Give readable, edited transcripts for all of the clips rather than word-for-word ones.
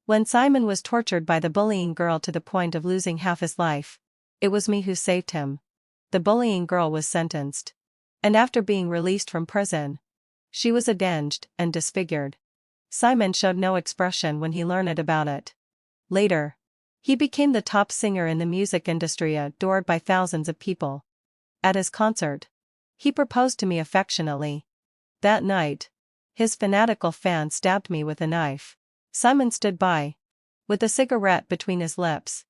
When Simon was tortured by the bullying girl to the point of losing half his life, it was me who saved him. The bullying girl was sentenced. And after being released from prison, she was avenged and disfigured. Simon showed no expression when he learned about it. Later, he became the top singer in the music industry, adored by thousands of people. At his concert, he proposed to me affectionately. That night, his fanatical fan stabbed me with a knife. Simon stood by, with a cigarette between his lips,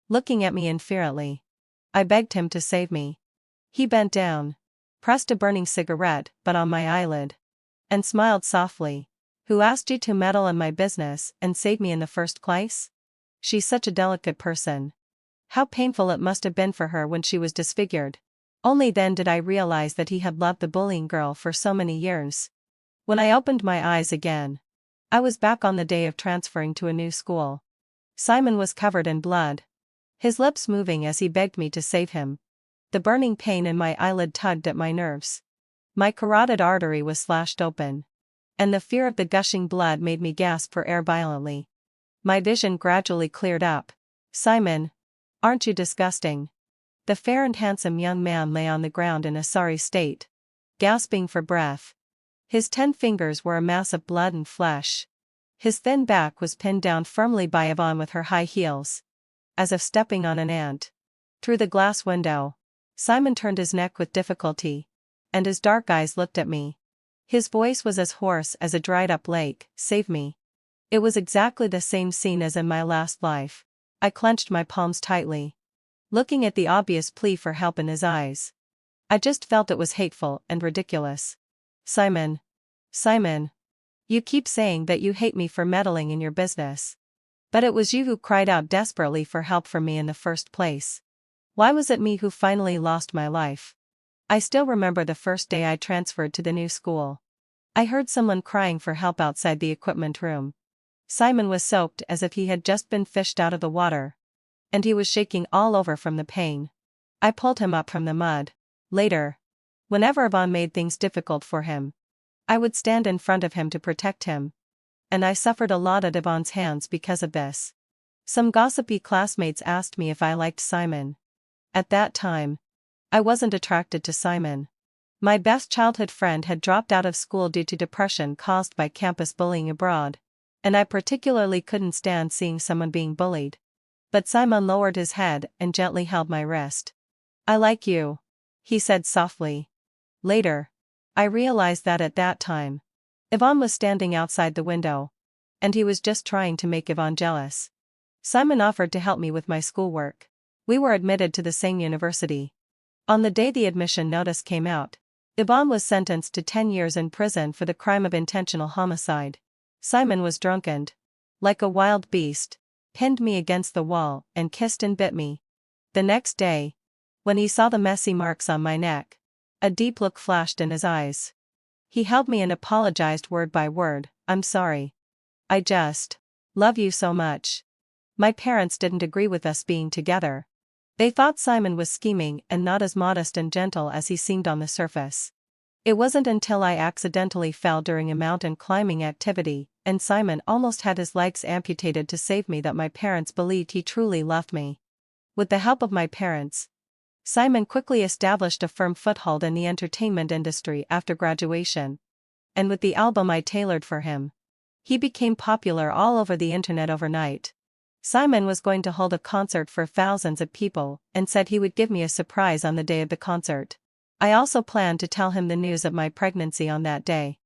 looking at me indifferently. I begged him to save me. He bent down, pressed a burning cigarette butt on my eyelid, and smiled softly. "Who asked you to meddle in my business and save me in the first place? She's such a delicate person." How painful it must have been for her when she was disfigured. Only then did I realize that he had loved the bullying girl for so many years. When I opened my eyes again, I was back on the day of transferring to a new school. Simon was covered in blood, his lips moving as he begged me to save him. The burning pain in my eyelid tugged at my nerves. My carotid artery was slashed open, and the fear of the gushing blood made me gasp for air violently. My vision gradually cleared up. "Simon, aren't you disgusting?" The fair and handsome young man lay on the ground in a sorry state, gasping for breath. His 10 fingers were a mass of blood and flesh. His thin back was pinned down firmly by Yvonne with her high heels, as if stepping on an ant. Through the glass window, Simon turned his neck with difficulty, and his dark eyes looked at me. His voice was as hoarse as a dried-up lake. "Save me." It was exactly the same scene as in my last life. I clenched my palms tightly, looking at the obvious plea for help in his eyes. I just felt it was hateful and ridiculous. "Simon. Simon. You keep saying that you hate me for meddling in your business. But it was you who cried out desperately for help from me in the first place. Why was it me who finally lost my life?" I still remember the first day I transferred to the new school. I heard someone crying for help outside the equipment room. Simon was soaked as if he had just been fished out of the water, and he was shaking all over from the pain. I pulled him up from the mud. Later, whenever Yvonne made things difficult for him, I would stand in front of him to protect him. And I suffered a lot at Yvonne's hands because of this. Some gossipy classmates asked me if I liked Simon. At that time, I wasn't attracted to Simon. My best childhood friend had dropped out of school due to depression caused by campus bullying abroad, and I particularly couldn't stand seeing someone being bullied. But Simon lowered his head and gently held my wrist. "I like you," he said softly. Later, I realized that at that time, Yvonne was standing outside the window, and he was just trying to make Yvonne jealous. Simon offered to help me with my schoolwork. We were admitted to the same university. On the day the admission notice came out, Yvonne was sentenced to 10 years in prison for the crime of intentional homicide. Simon was drunk and, like a wild beast, pinned me against the wall and kissed and bit me. The next day, when he saw the messy marks on my neck, a deep look flashed in his eyes. He held me and apologized word by word. "I'm sorry. I just love you so much." My parents didn't agree with us being together. They thought Simon was scheming and not as modest and gentle as he seemed on the surface. It wasn't until I accidentally fell during a mountain climbing activity, and Simon almost had his legs amputated to save me, that my parents believed he truly loved me. With the help of my parents, Simon quickly established a firm foothold in the entertainment industry after graduation. And with the album I tailored for him, he became popular all over the internet overnight. Simon was going to hold a concert for thousands of people and said he would give me a surprise on the day of the concert. I also planned to tell him the news of my pregnancy on that day.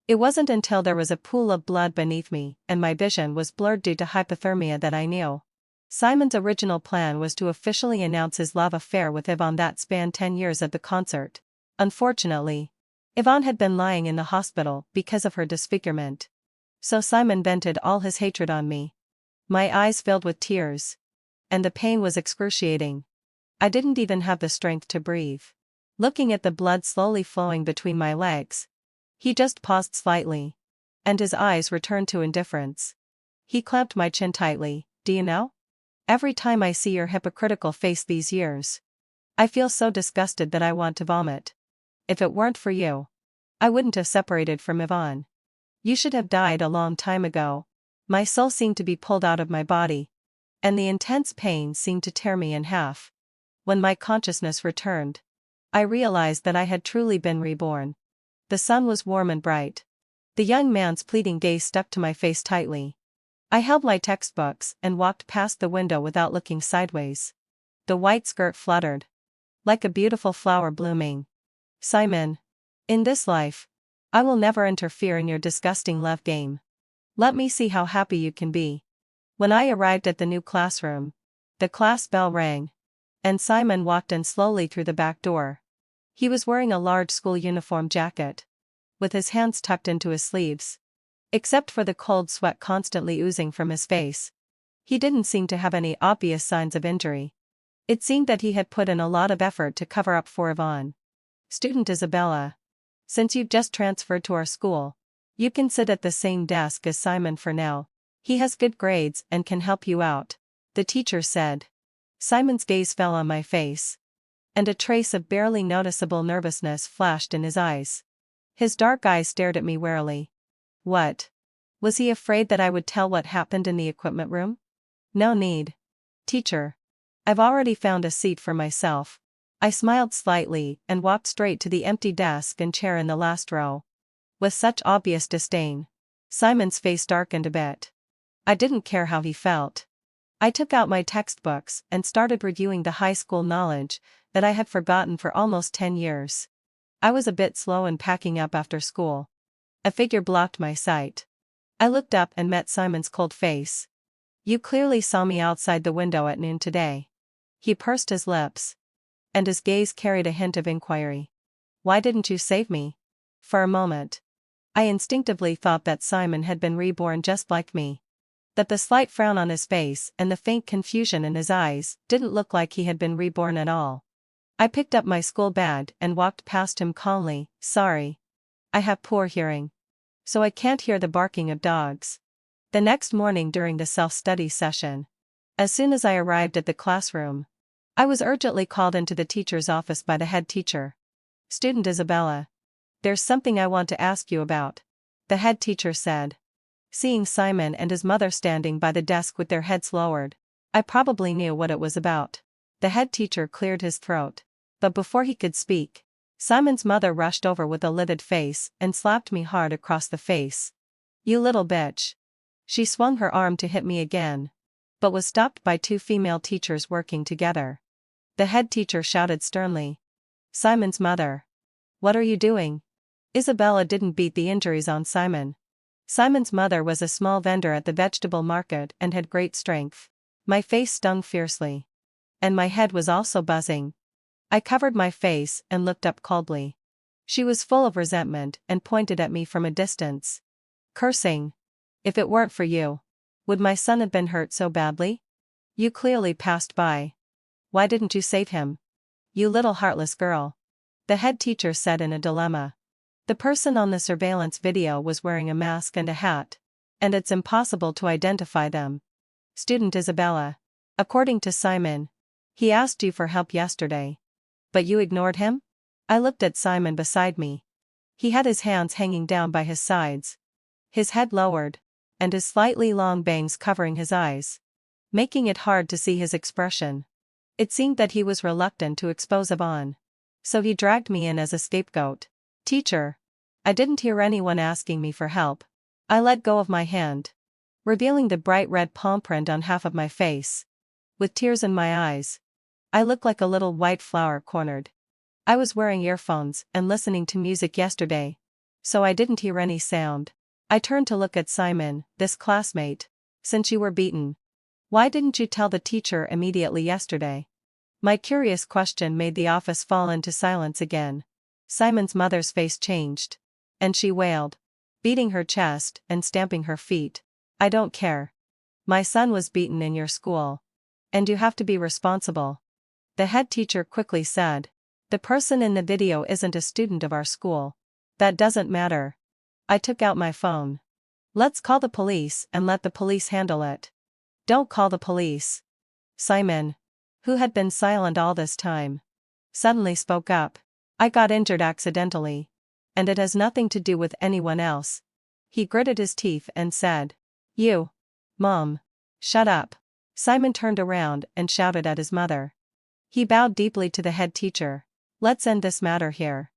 It wasn't until there was a pool of blood beneath me and my vision was blurred due to hypothermia that I knew. Simon's original plan was to officially announce his love affair with Yvonne that spanned 10 years at the concert. Unfortunately, Yvonne had been lying in the hospital because of her disfigurement. So Simon vented all his hatred on me. My eyes filled with tears, and the pain was excruciating. I didn't even have the strength to breathe. Looking at the blood slowly flowing between my legs, he just paused slightly, and his eyes returned to indifference. He clamped my chin tightly. "Do you know? Every time I see your hypocritical face these years, I feel so disgusted that I want to vomit. If it weren't for you, I wouldn't have separated from Yvonne. You should have died a long time ago." My soul seemed to be pulled out of my body, and the intense pain seemed to tear me in half. When my consciousness returned, I realized that I had truly been reborn. The sun was warm and bright. The young man's pleading gaze stuck to my face tightly. I held my textbooks and walked past the window without looking sideways. The white skirt fluttered, like a beautiful flower blooming. Simon, in this life, I will never interfere in your disgusting love game. Let me see how happy you can be. When I arrived at the new classroom, the class bell rang, and Simon walked in slowly through the back door. He was wearing a large school uniform jacket, with his hands tucked into his sleeves. Except for the cold sweat constantly oozing from his face, he didn't seem to have any obvious signs of injury. It seemed that he had put in a lot of effort to cover up for Yvonne. Student Isabella, since you've just transferred to our school, you can sit at the same desk as Simon for now. He has good grades and can help you out, the teacher said. Simon's gaze fell on my face, and a trace of barely noticeable nervousness flashed in his eyes. His dark eyes stared at me warily. What? Was he afraid that I would tell what happened in the equipment room? No need. Teacher, I've already found a seat for myself. I smiled slightly and walked straight to the empty desk and chair in the last row. With such obvious disdain, Simon's face darkened a bit. I didn't care how he felt. I took out my textbooks and started reviewing the high school knowledge that I had forgotten for almost 10 years. I was a bit slow in packing up after school. A figure blocked my sight. I looked up and met Simon's cold face. You clearly saw me outside the window at noon today. He pursed his lips, and his gaze carried a hint of inquiry. Why didn't you save me? For a moment, I instinctively thought that Simon had been reborn just like me. That the slight frown on his face and the faint confusion in his eyes didn't look like he had been reborn at all. I picked up my school bag and walked past him calmly. Sorry. I have poor hearing, so I can't hear the barking of dogs. The next morning during the self-study session, as soon as I arrived at the classroom, I was urgently called into the teacher's office by the head teacher. Student Isabella, there's something I want to ask you about, the head teacher said. Seeing Simon and his mother standing by the desk with their heads lowered, I probably knew what it was about. The head teacher cleared his throat, but before he could speak, Simon's mother rushed over with a livid face and slapped me hard across the face. You little bitch. She swung her arm to hit me again, but was stopped by 2 female teachers working together. The head teacher shouted sternly. Simon's mother. What are you doing? Isabella didn't beat the injuries on Simon. Simon's mother was a small vendor at the vegetable market and had great strength. My face stung fiercely, and my head was also buzzing. I covered my face and looked up coldly. She was full of resentment and pointed at me from a distance, cursing. If it weren't for you, would my son have been hurt so badly? You clearly passed by. Why didn't you save him? You little heartless girl, the head teacher said in a dilemma. The person on the surveillance video was wearing a mask and a hat, and it's impossible to identify them. Student Isabella, according to Simon, he asked you for help yesterday, but you ignored him? I looked at Simon beside me. He had his hands hanging down by his sides, his head lowered, and his slightly long bangs covering his eyes, making it hard to see his expression. It seemed that he was reluctant to expose Yvonne, so he dragged me in as a scapegoat. Teacher, I didn't hear anyone asking me for help. I let go of my hand, revealing the bright red palm print on half of my face. With tears in my eyes, I looked like a little white flower cornered. I was wearing earphones and listening to music yesterday, so I didn't hear any sound. I turned to look at Simon, this classmate. Since you were beaten, why didn't you tell the teacher immediately yesterday? My curious question made the office fall into silence again. Simon's mother's face changed, and she wailed, beating her chest and stamping her feet. I don't care. My son was beaten in your school, and you have to be responsible. The head teacher quickly said. The person in the video isn't a student of our school. That doesn't matter. I took out my phone. Let's call the police and let the police handle it. Don't call the police. Simon, who had been silent all this time, suddenly spoke up. I got injured accidentally, and it has nothing to do with anyone else. He gritted his teeth and said. You, Mom. Shut up. Simon turned around and shouted at his mother. He bowed deeply to the head teacher. Let's end this matter here.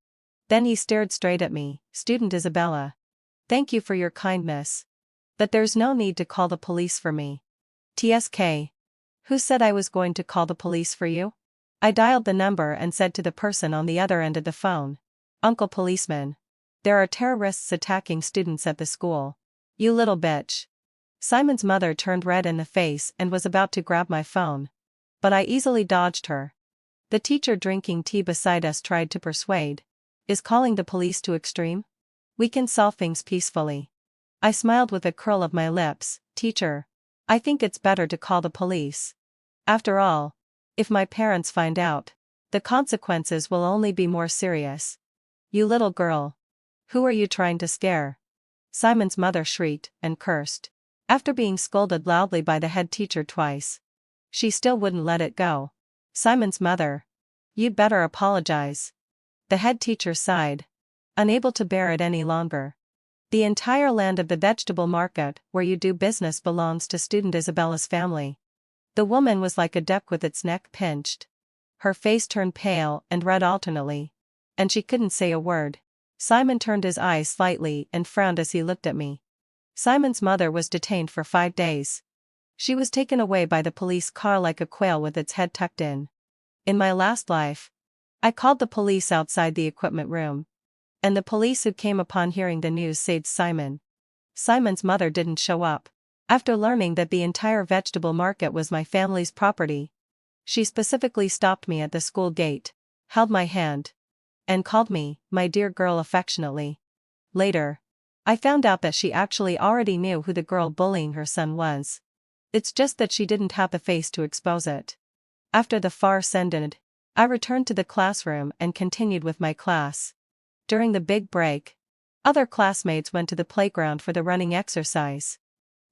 Then he stared straight at me. Student Isabella. Thank you for your kindness. But there's no need to call the police for me. TSK. Who said I was going to call the police for you? I dialed the number and said to the person on the other end of the phone. Uncle Policeman. There are terrorists attacking students at the school. You little bitch. Simon's mother turned red in the face and was about to grab my phone. But I easily dodged her. The teacher drinking tea beside us tried to persuade. Is calling the police too extreme? We can solve things peacefully. I smiled with a curl of my lips. Teacher. I think it's better to call the police. After all, if my parents find out, the consequences will only be more serious. You little girl. Who are you trying to scare? Simon's mother shrieked and cursed. After being scolded loudly by the head teacher twice, she still wouldn't let it go. Simon's mother. You'd better apologize. The head teacher sighed, unable to bear it any longer. The entire land of the vegetable market where you do business belongs to student Isabella's family. The woman was like a duck with its neck pinched. Her face turned pale and red alternately, and she couldn't say a word. Simon turned his eyes slightly and frowned as he looked at me. Simon's mother was detained for 5 days. She was taken away by the police car like a quail with its head tucked in. In my last life, I called the police outside the equipment room. And the police who came upon hearing the news saved Simon. Simon's mother didn't show up. After learning that the entire vegetable market was my family's property, she specifically stopped me at the school gate, held my hand, and called me, my dear girl, affectionately. Later, I found out that she actually already knew who the girl bullying her son was. It's just that she didn't have the face to expose it. After the farce ended, I returned to the classroom and continued with my class. During the big break, other classmates went to the playground for the running exercise.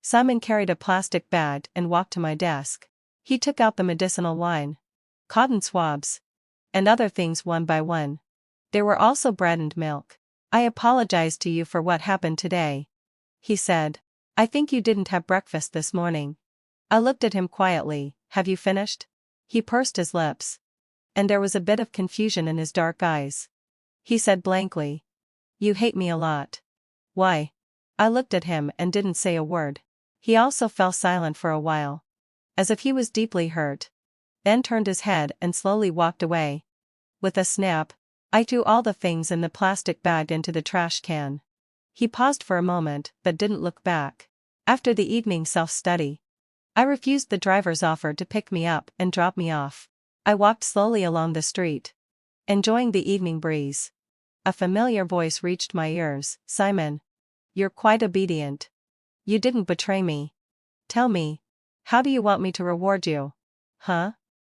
Simon carried a plastic bag and walked to my desk. He took out the medicinal wine, cotton swabs, and other things one by one. There were also bread and milk. I apologize to you for what happened today, he said. I think you didn't have breakfast this morning. I looked at him quietly. Have you finished? He pursed his lips, and there was a bit of confusion in his dark eyes. He said blankly, You hate me a lot. Why? I looked at him and didn't say a word. He also fell silent for a while, as if he was deeply hurt, then turned his head and slowly walked away. With a snap, I threw all the things in the plastic bag into the trash can. He paused for a moment but didn't look back. After the evening self-study, I refused the driver's offer to pick me up and drop me off. I walked slowly along the street, enjoying the evening breeze. A familiar voice reached my ears. Simon. You're quite obedient. You didn't betray me. Tell me, how do you want me to reward you? Huh?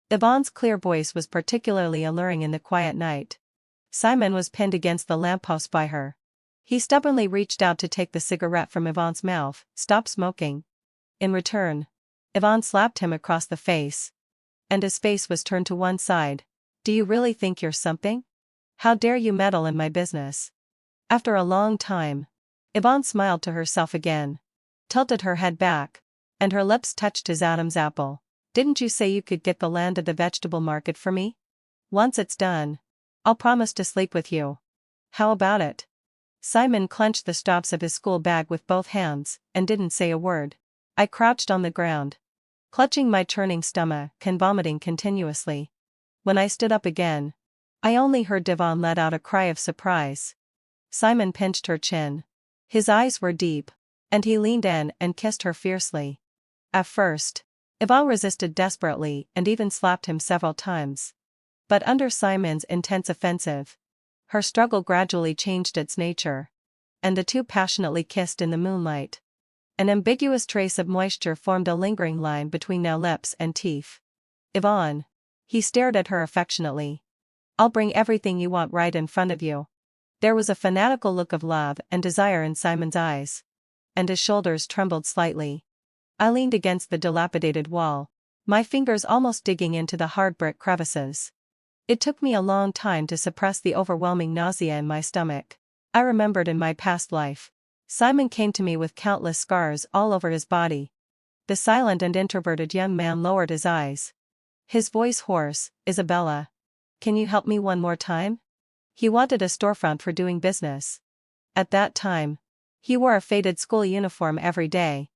Yvonne's clear voice was particularly alluring in the quiet night. Simon was pinned against the lamppost by her. He stubbornly reached out to take the cigarette from Yvonne's mouth. Stop smoking. In return, Yvonne slapped him across the face, and his face was turned to one side. Do you really think you're something? How dare you meddle in my business? After a long time, Yvonne smiled to herself again, tilted her head back, and her lips touched his Adam's apple. Didn't you say you could get the land of the vegetable market for me? Once it's done, I'll promise to sleep with you. How about it? Simon clenched the straps of his school bag with both hands, and didn't say a word. I crouched on the ground, clutching my churning stomach and vomiting continuously. When I stood up again, I only heard Yvonne let out a cry of surprise. Simon pinched her chin. His eyes were deep, and he leaned in and kissed her fiercely. At first, Yvonne resisted desperately and even slapped him several times. But under Simon's intense offensive, her struggle gradually changed its nature, and the two passionately kissed in the moonlight. An ambiguous trace of moisture formed a lingering line between their lips and teeth. Yvonne. He stared at her affectionately. I'll bring everything you want right in front of you. There was a fanatical look of love and desire in Simon's eyes, and his shoulders trembled slightly. I leaned against the dilapidated wall, my fingers almost digging into the hard brick crevices. It took me a long time to suppress the overwhelming nausea in my stomach. I remembered in my past life, Simon came to me with countless scars all over his body. The silent and introverted young man lowered his eyes. His voice hoarse, "Isabella. Can you help me one more time?" He wanted a storefront for doing business. At that time, he wore a faded school uniform every day.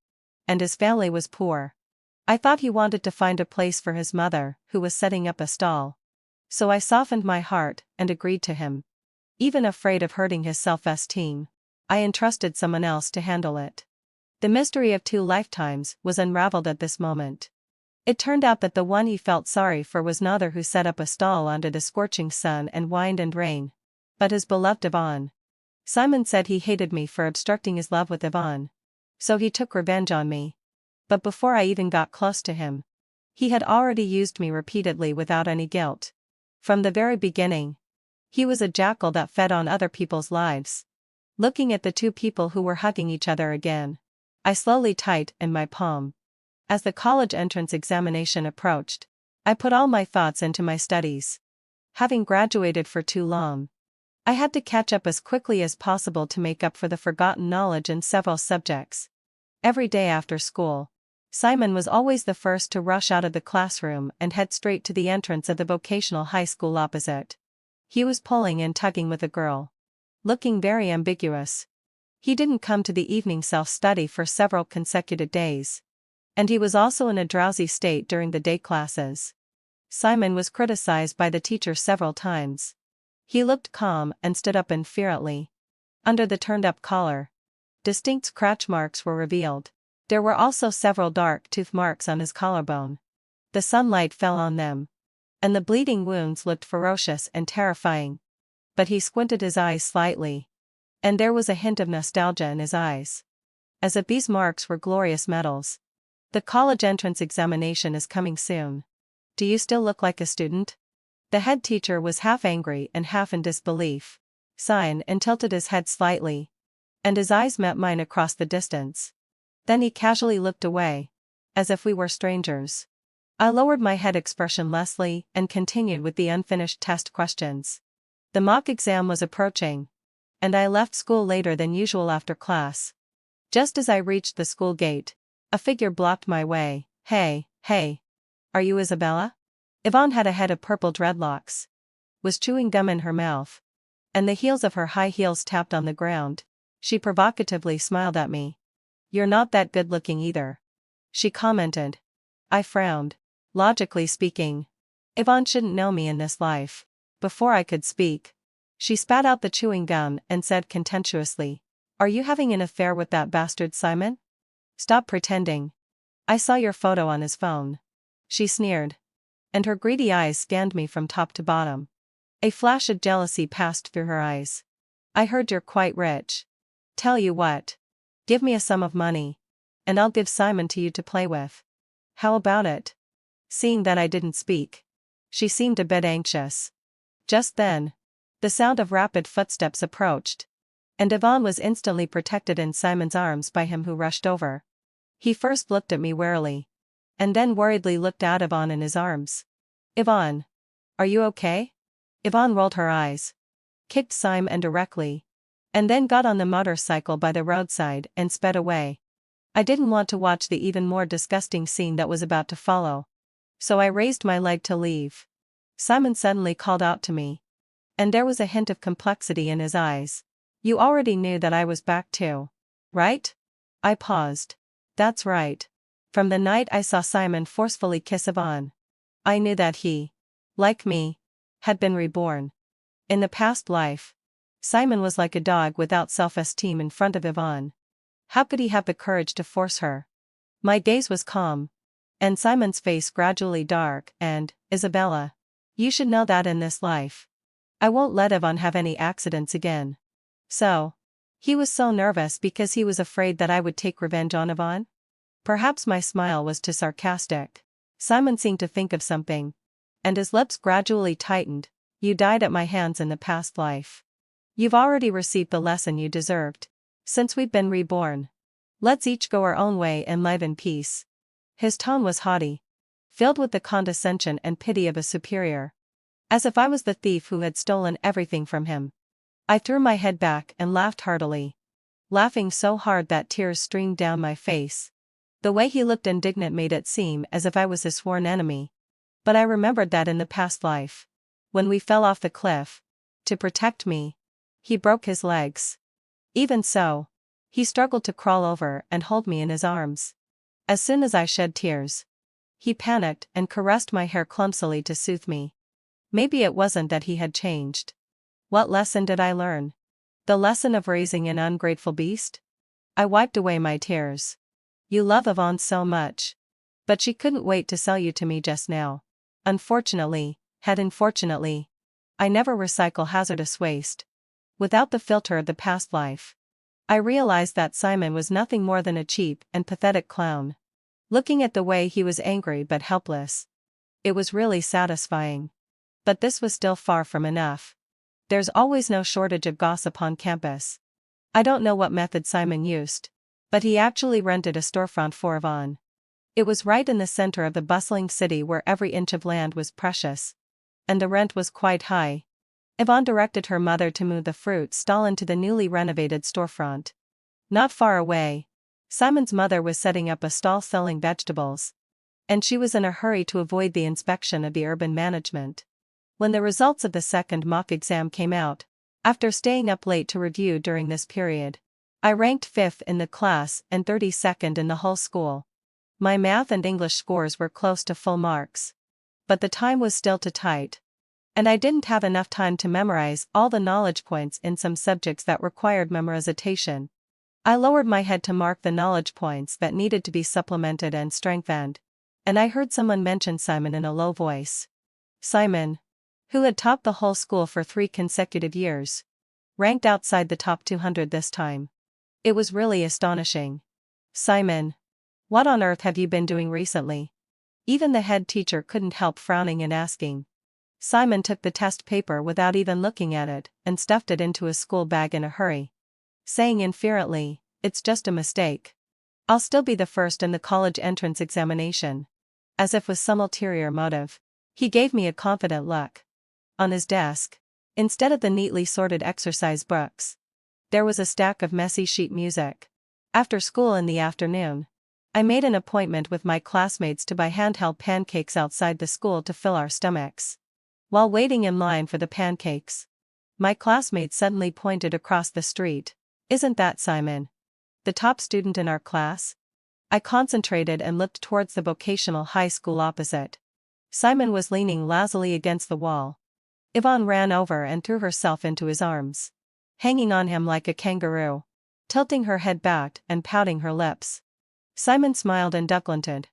And his family was poor. I thought he wanted to find a place for his mother, who was setting up a stall. So I softened my heart and agreed to him. Even afraid of hurting his self-esteem, I entrusted someone else to handle it. The mystery of 2 lifetimes was unraveled at this moment. It turned out that the one he felt sorry for was not who set up a stall under the scorching sun and wind and rain, but his beloved Yvonne. Simon said he hated me for obstructing his love with Yvonne. So he took revenge on me. But before I even got close to him, he had already used me repeatedly without any guilt. From the very beginning, he was a jackal that fed on other people's lives. Looking at the two people who were hugging each other again, I slowly tightened my palm. As the college entrance examination approached, I put all my thoughts into my studies. Having graduated for too long, I had to catch up as quickly as possible to make up for the forgotten knowledge in several subjects. Every day after school, Simon was always the first to rush out of the classroom and head straight to the entrance of the vocational high school opposite. He was pulling and tugging with a girl, looking very ambiguous. He didn't come to the evening self-study for several consecutive days. And he was also in a drowsy state during the day classes. Simon was criticized by the teacher several times. He looked calm and stood up indifferently. Under the turned-up collar, distinct scratch marks were revealed. There were also several dark tooth marks on his collarbone. The sunlight fell on them, and the bleeding wounds looked ferocious and terrifying. But he squinted his eyes slightly, and there was a hint of nostalgia in his eyes, as if these marks were glorious medals. "The college entrance examination is coming soon. Do you still look like a student?" The head teacher was half angry and half in disbelief. Simon tilted his head slightly, and his eyes met mine across the distance. Then he casually looked away, as if we were strangers. I lowered my head expressionlessly and continued with the unfinished test questions. The mock exam was approaching, and I left school later than usual after class. Just as I reached the school gate, a figure blocked my way. Hey, are you Isabella?" Yvonne had a head of purple dreadlocks, was chewing gum in her mouth, and the heels of her high heels tapped on the ground. She provocatively smiled at me. "You're not that good-looking either," she commented. I frowned. Logically speaking, Yvonne shouldn't know me in this life. Before I could speak, she spat out the chewing gum and said contemptuously, "Are you having an affair with that bastard Simon? Stop pretending. I saw your photo on his phone," she sneered, and her greedy eyes scanned me from top to bottom. A flash of jealousy passed through her eyes. "I heard you're quite rich. Tell you what. Give me a sum of money, and I'll give Simon to you to play with. How about it?" Seeing that I didn't speak, she seemed a bit anxious. Just then, the sound of rapid footsteps approached, and Yvonne was instantly protected in Simon's arms by him who rushed over. He first looked at me warily, and then worriedly looked at Yvonne in his arms. "Yvonne, are you okay?" Yvonne rolled her eyes, kicked Simon directly, and then got on the motorcycle by the roadside and sped away. I didn't want to watch the even more disgusting scene that was about to follow, so I raised my leg to leave. Simon suddenly called out to me, and there was a hint of complexity in his eyes. "You already knew that I was back too, right?" I paused. "That's right. From the night I saw Simon forcefully kiss Yvonne, I knew that he, like me, had been reborn. In the past life, Simon was like a dog without self-esteem in front of Yvonne. How could he have the courage to force her?" My gaze was calm, and Simon's face gradually dark, and, "Isabella, you should know that in this life, I won't let Yvonne have any accidents again." So, he was so nervous because he was afraid that I would take revenge on Yvonne? Perhaps my smile was too sarcastic. Simon seemed to think of something, and his lips gradually tightened. "You died at my hands in the past life. You've already received the lesson you deserved. Since we've been reborn, let's each go our own way and live in peace." His tone was haughty, filled with the condescension and pity of a superior, as if I was the thief who had stolen everything from him. I threw my head back and laughed heartily, laughing so hard that tears streamed down my face. The way he looked indignant made it seem as if I was his sworn enemy. But I remembered that in the past life, when we fell off the cliff, to protect me, he broke his legs. Even so, he struggled to crawl over and hold me in his arms. As soon as I shed tears, he panicked and caressed my hair clumsily to soothe me. Maybe it wasn't that he had changed. What lesson did I learn? The lesson of raising an ungrateful beast? I wiped away my tears. You love Yvonne so much. But she couldn't wait to sell you to me just now. Unfortunately, I never recycle hazardous waste. Without the filter of the past life, I realized that Simon was nothing more than a cheap and pathetic clown. Looking at the way he was angry but helpless, it was really satisfying. But this was still far from enough. There's always no shortage of gossip on campus. I don't know what method Simon used, but he actually rented a storefront for Yvonne. It was right in the center of the bustling city where every inch of land was precious. And the rent was quite high. Yvonne directed her mother to move the fruit stall into the newly renovated storefront. Not far away, Simon's mother was setting up a stall selling vegetables. And she was in a hurry to avoid the inspection of the urban management. When the results of the second mock exam came out, after staying up late to review during this period, I ranked 5th in the class and 32nd in the whole school. My math and English scores were close to full marks. But the time was still too tight. And I didn't have enough time to memorize all the knowledge points in some subjects that required memorization. I lowered my head to mark the knowledge points that needed to be supplemented and strengthened. And I heard someone mention Simon in a low voice. Simon, who had topped the whole school for 3 consecutive years, ranked outside the top 200 this time. It was really astonishing. Simon, what on earth have you been doing recently? Even the head teacher couldn't help frowning and asking. Simon took the test paper without even looking at it and stuffed it into his school bag in a hurry, saying indifferently, "It's just a mistake. I'll still be the first in the college entrance examination." As if with some ulterior motive, he gave me a confident look. On his desk, instead of the neatly sorted exercise books, there was a stack of messy sheet music. After school in the afternoon, I made an appointment with my classmates to buy handheld pancakes outside the school to fill our stomachs. While waiting in line for the pancakes, my classmate suddenly pointed across the street. "Isn't that Simon? The top student in our class?" I concentrated and looked towards the vocational high school opposite. Simon was leaning lazily against the wall. Yvonne ran over and threw herself into his arms, hanging on him like a kangaroo, tilting her head back and pouting her lips. Simon smiled and ducklinted,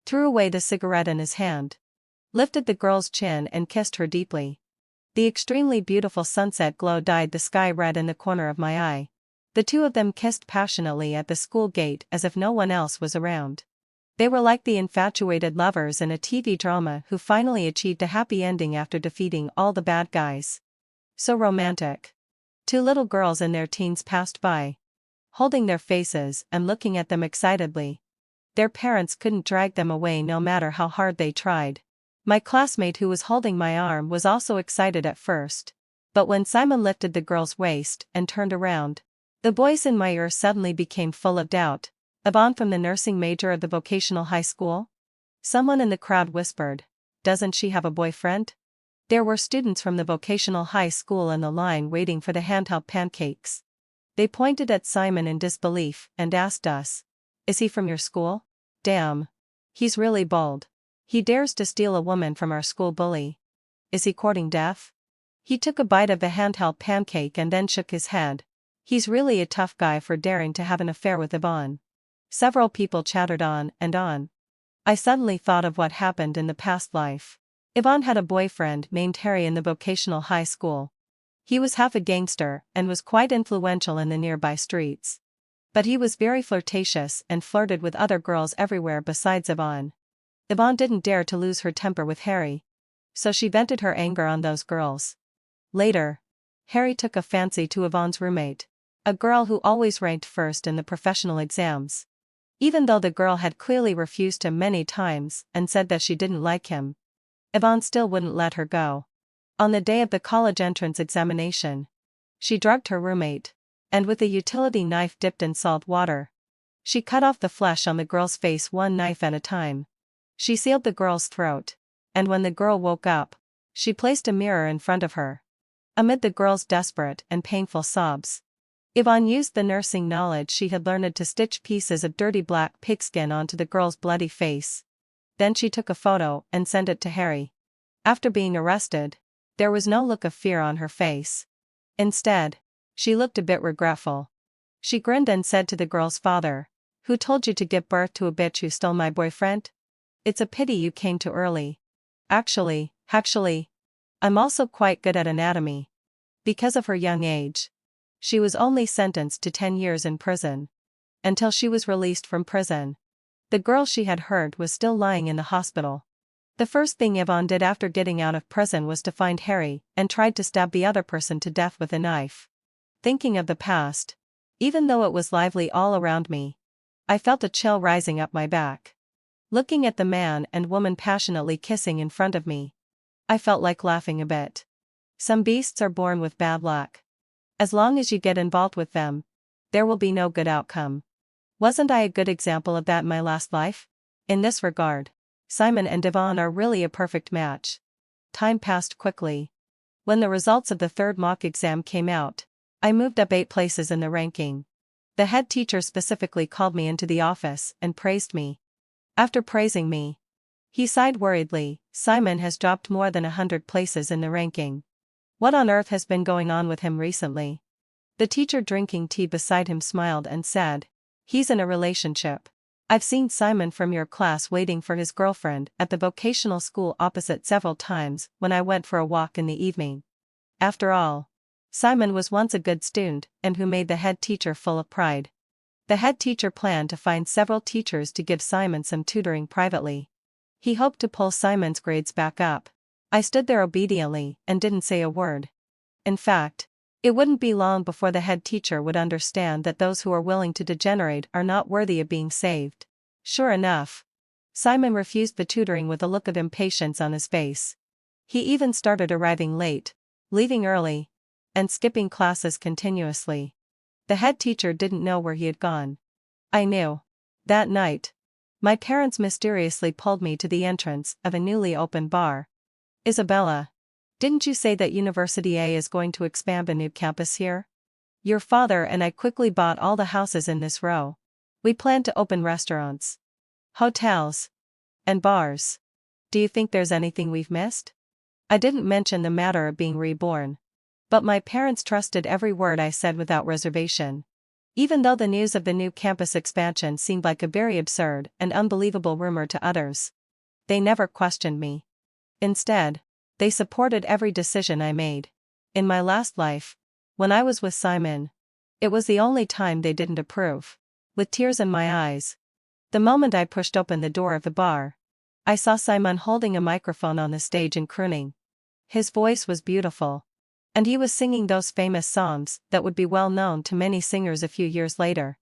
threw away the cigarette in his hand, lifted the girl's chin and kissed her deeply. The extremely beautiful sunset glow dyed the sky red in the corner of my eye. The two of them kissed passionately at the school gate as if no one else was around. They were like the infatuated lovers in a TV drama who finally achieved a happy ending after defeating all the bad guys. So romantic. 2 little girls in their teens passed by, holding their faces and looking at them excitedly. Their parents couldn't drag them away no matter how hard they tried. My classmate who was holding my arm was also excited at first, but when Simon lifted the girl's waist and turned around, the voice in my ear suddenly became full of doubt. "Yvonne from the nursing major of the vocational high school?" Someone in the crowd whispered. "Doesn't she have a boyfriend?" There were students from the vocational high school in the line waiting for the handheld pancakes. They pointed at Simon in disbelief and asked us, "Is he from your school? Damn. He's really bold. He dares to steal a woman from our school bully. Is he courting death?" He took a bite of the handheld pancake and then shook his head. "He's really a tough guy for daring to have an affair with Yvonne." Several people chattered on and on. I suddenly thought of what happened in the past life. Yvonne had a boyfriend named Harry in the vocational high school. He was half a gangster and was quite influential in the nearby streets. But he was very flirtatious and flirted with other girls everywhere besides Yvonne. Yvonne didn't dare to lose her temper with Harry, so she vented her anger on those girls. Later, Harry took a fancy to Yvonne's roommate, a girl who always ranked first in the professional exams. Even though the girl had clearly refused him many times and said that she didn't like him, Yvonne still wouldn't let her go. On the day of the college entrance examination, she drugged her roommate, and with a utility knife dipped in salt water, She cut off the flesh on the girl's face one knife at a time. She sealed the girl's throat. And when the girl woke up, she placed a mirror in front of her. Amid the girl's desperate and painful sobs, Yvonne used the nursing knowledge she had learned to stitch pieces of dirty black pigskin onto the girl's bloody face. Then she took a photo and sent it to Harry. After being arrested, there was no look of fear on her face. Instead, she looked a bit regretful. She grinned and said to the girl's father, "Who told you to give birth to a bitch who stole my boyfriend? It's a pity you came too early. Actually, I'm also quite good at anatomy." Because of her young age, she was only sentenced to 10 years in prison. Until she was released from prison, the girl she had hurt was still lying in the hospital. The first thing Yvonne did after getting out of prison was to find Harry and tried to stab the other person to death with a knife. Thinking of the past, even though it was lively all around me, I felt a chill rising up my back. Looking at the man and woman passionately kissing in front of me, I felt like laughing a bit. Some beasts are born with bad luck. As long as you get involved with them, there will be no good outcome. Wasn't I a good example of that in my last life? In this regard, Simon and Yvonne are really a perfect match. Time passed quickly. When the results of the third mock exam came out, I moved up 8 places in the ranking. The head teacher specifically called me into the office and praised me. After praising me, he sighed worriedly, "Simon has dropped more than 100 places in the ranking. What on earth has been going on with him recently?" The teacher drinking tea beside him smiled and said, "He's in a relationship. I've seen Simon from your class waiting for his girlfriend at the vocational school opposite several times when I went for a walk in the evening." After all, Simon was once a good student and who made the head teacher full of pride. The head teacher planned to find several teachers to give Simon some tutoring privately. He hoped to pull Simon's grades back up. I stood there obediently and didn't say a word. In fact, it wouldn't be long before the head teacher would understand that those who are willing to degenerate are not worthy of being saved. Sure enough, Simon refused the tutoring with a look of impatience on his face. He even started arriving late, leaving early, and skipping classes continuously. The head teacher didn't know where he had gone. I knew. That night, my parents mysteriously pulled me to the entrance of a newly opened bar. "Isabella, didn't you say that University A is going to expand a new campus here? Your father and I quickly bought all the houses in this row. We plan to open restaurants, hotels, and bars. Do you think there's anything we've missed?" I didn't mention the matter of being reborn. But my parents trusted every word I said without reservation. Even though the news of the new campus expansion seemed like a very absurd and unbelievable rumor to others, they never questioned me. Instead, they supported every decision I made. In my last life, when I was with Simon, it was the only time they didn't approve. With tears in my eyes, the moment I pushed open the door of the bar, I saw Simon holding a microphone on the stage and crooning. His voice was beautiful, and he was singing those famous songs that would be well known to many singers a few years later.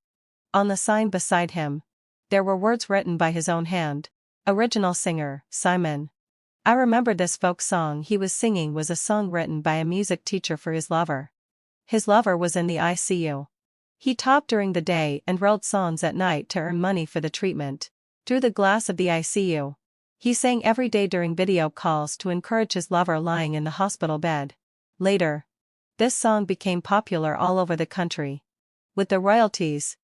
On the sign beside him, there were words written by his own hand. "Original singer, Simon." I remembered this folk song he was singing was a song written by a music teacher for his lover. His lover was in the ICU. He talked during the day and wrote songs at night to earn money for the treatment. Through the glass of the ICU, he sang every day during video calls to encourage his lover lying in the hospital bed. Later, this song became popular all over the country. With the royalties,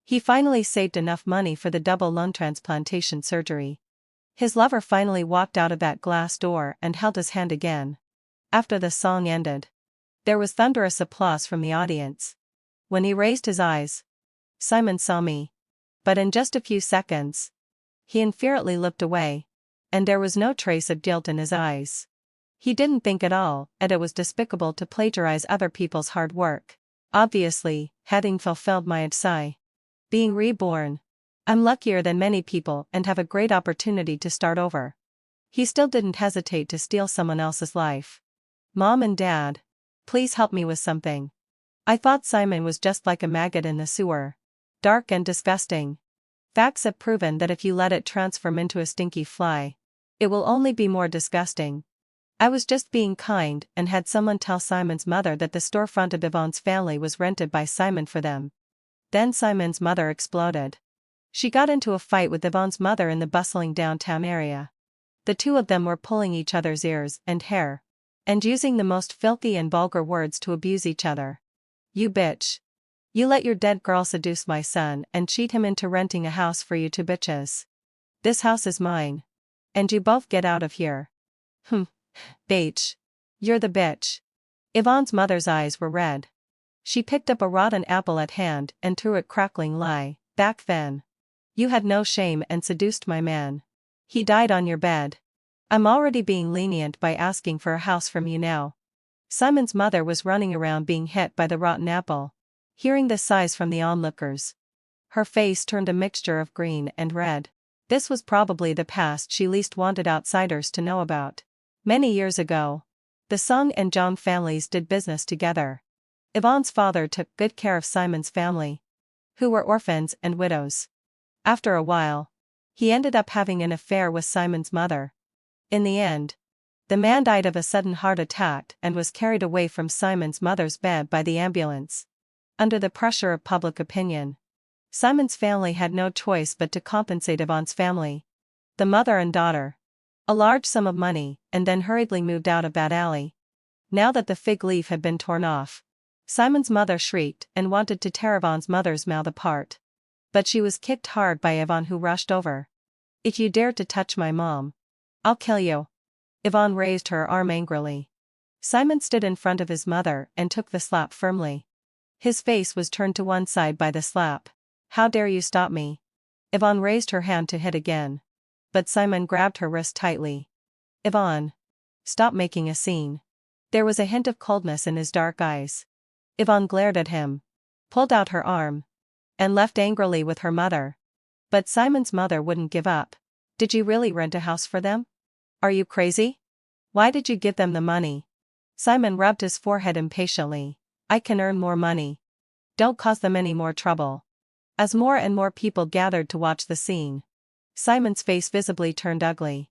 he finally saved enough money for the double lung transplantation surgery. His lover finally walked out of that glass door and held his hand again. After the song ended, there was thunderous applause from the audience. When he raised his eyes, Simon saw me. But in just a few seconds, he infuriately looked away, and there was no trace of guilt in his eyes. He didn't think at all that it was despicable to plagiarize other people's hard work. Obviously, having fulfilled my desire, being reborn, I'm luckier than many people and have a great opportunity to start over. He still didn't hesitate to steal someone else's life. "Mom and Dad, please help me with something. I thought Simon was just like a maggot in the sewer. Dark and disgusting. Facts have proven that if you let it transform into a stinky fly, it will only be more disgusting. I was just being kind and had someone tell Simon's mother that the storefront of Yvonne's family was rented by Simon for them." Then Simon's mother exploded. She got into a fight with Yvonne's mother in the bustling downtown area. The two of them were pulling each other's ears and hair, and using the most filthy and vulgar words to abuse each other. "You bitch. You let your dead girl seduce my son and cheat him into renting a house for you two bitches. This house is mine. And you both get out of here." Bitch. You're the bitch. Yvonne's mother's eyes were red. She picked up a rotten apple at hand and threw it crackling. "Lie, back then. You had no shame and seduced my man. He died on your bed. I'm already being lenient by asking for a house from you now." Simon's mother was running around being hit by the rotten apple. Hearing the sighs from the onlookers, her face turned a mixture of green and red. This was probably the past she least wanted outsiders to know about. Many years ago, the Sung and Jong families did business together. Yvonne's father took good care of Simon's family, who were orphans and widows. After a while, he ended up having an affair with Simon's mother. In the end, the man died of a sudden heart attack and was carried away from Simon's mother's bed by the ambulance. Under the pressure of public opinion, Simon's family had no choice but to compensate Yvonne's family, the mother and daughter, a large sum of money, and then hurriedly moved out of that alley. Now that the fig leaf had been torn off, Simon's mother shrieked and wanted to tear Yvonne's mother's mouth apart. But she was kicked hard by Yvonne, who rushed over. "If you dare to touch my mom, I'll kill you." Yvonne raised her arm angrily. Simon stood in front of his mother and took the slap firmly. His face was turned to one side by the slap. "How dare you stop me?" Yvonne raised her hand to hit again. But Simon grabbed her wrist tightly. "Yvonne, stop making a scene." There was a hint of coldness in his dark eyes. Yvonne glared at him, pulled out her arm, and left angrily with her mother. But Simon's mother wouldn't give up. "Did you really rent a house for them? Are you crazy? Why did you give them the money?" Simon rubbed his forehead impatiently. "I can earn more money. Don't cause them any more trouble." As more and more people gathered to watch the scene, Simon's face visibly turned ugly.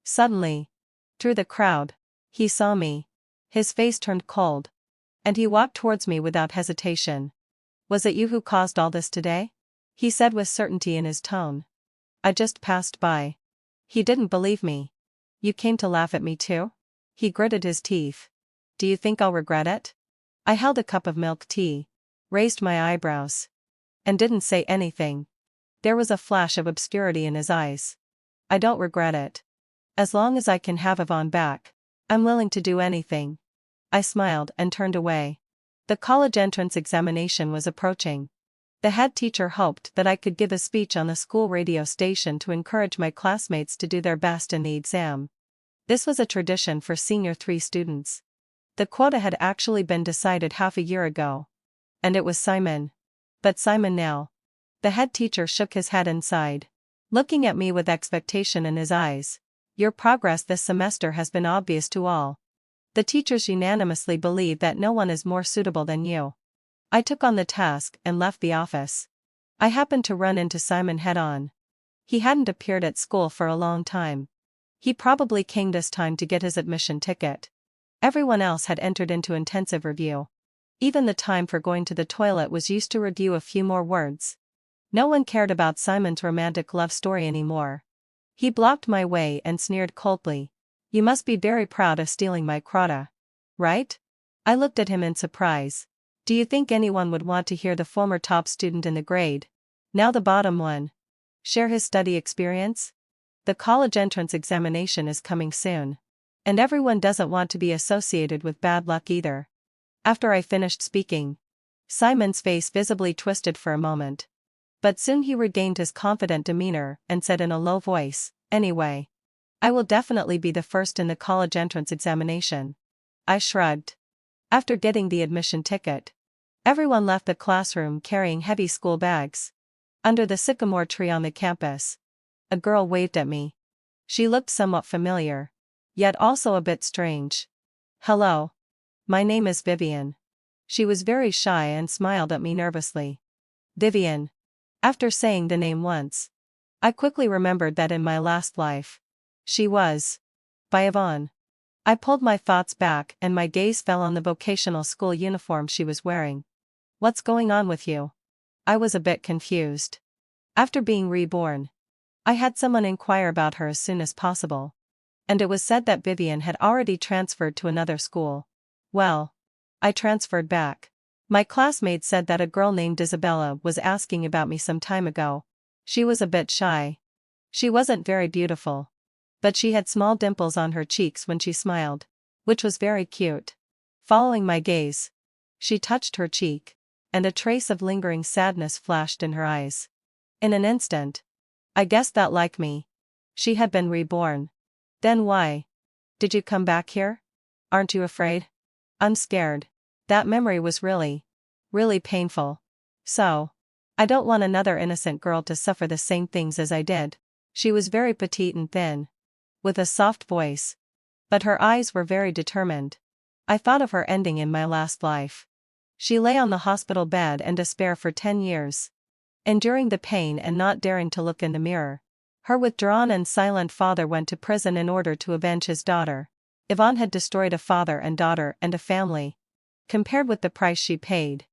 Suddenly, through the crowd, he saw me. His face turned cold, and he walked towards me without hesitation. "Was it you who caused all this today?" he said with certainty in his tone. "I just passed by." He didn't believe me. "You came to laugh at me too?" He gritted his teeth. "Do you think I'll regret it?" I held a cup of milk tea, raised my eyebrows, and didn't say anything. There was a flash of obscurity in his eyes. "I don't regret it. As long as I can have Yvonne back, I'm willing to do anything." I smiled and turned away. The college entrance examination was approaching. The head teacher hoped that I could give a speech on the school radio station to encourage my classmates to do their best in the exam. This was a tradition for Senior 3 students. The quota had actually been decided half a year ago. And it was Simon. But Simon now. The head teacher shook his head and sighed, looking at me with expectation in his eyes. "Your progress this semester has been obvious to all. The teachers unanimously believe that no one is more suitable than you." I took on the task and left the office. I happened to run into Simon head-on. He hadn't appeared at school for a long time. He probably came this time to get his admission ticket. Everyone else had entered into intensive review. Even the time for going to the toilet was used to review a few more words. No one cared about Simon's romantic love story anymore. He blocked my way and sneered coldly. "You must be very proud of stealing my quota. Right?" I looked at him in surprise. "Do you think anyone would want to hear the former top student in the grade, now the bottom one, share his study experience? The college entrance examination is coming soon. And everyone doesn't want to be associated with bad luck either." After I finished speaking, Simon's face visibly twisted for a moment. But soon he regained his confident demeanor and said in a low voice, "Anyway, I will definitely be the first in the college entrance examination." I shrugged. After getting the admission ticket, everyone left the classroom carrying heavy school bags. Under the sycamore tree on the campus, a girl waved at me. She looked somewhat familiar, yet also a bit strange. "Hello. My name is Vivian." She was very shy and smiled at me nervously. Vivian. After saying the name once, I quickly remembered that in my last life, she was by Yvonne. I pulled my thoughts back and my gaze fell on the vocational school uniform she was wearing. "What's going on with you?" I was a bit confused. After being reborn, I had someone inquire about her as soon as possible. And it was said that Vivian had already transferred to another school. Well, I transferred back. My classmate said that a girl named Isabella was asking about me some time ago. She was a bit shy. She wasn't very beautiful. But she had small dimples on her cheeks when she smiled, which was very cute. Following my gaze, she touched her cheek, and a trace of lingering sadness flashed in her eyes. In an instant, I guessed that, like me, she had been reborn. Then why did you come back here? Aren't you afraid? I'm scared. That memory was really painful. So, I don't want another innocent girl to suffer the same things as I did. She was very petite and thin, with a soft voice, but her eyes were very determined. I thought of her ending in my last life. She lay on the hospital bed in despair for 10 years, enduring the pain and not daring to look in the mirror. Her withdrawn and silent father went to prison in order to avenge his daughter. Yvonne had destroyed a father and daughter and a family. Compared with the price she paid,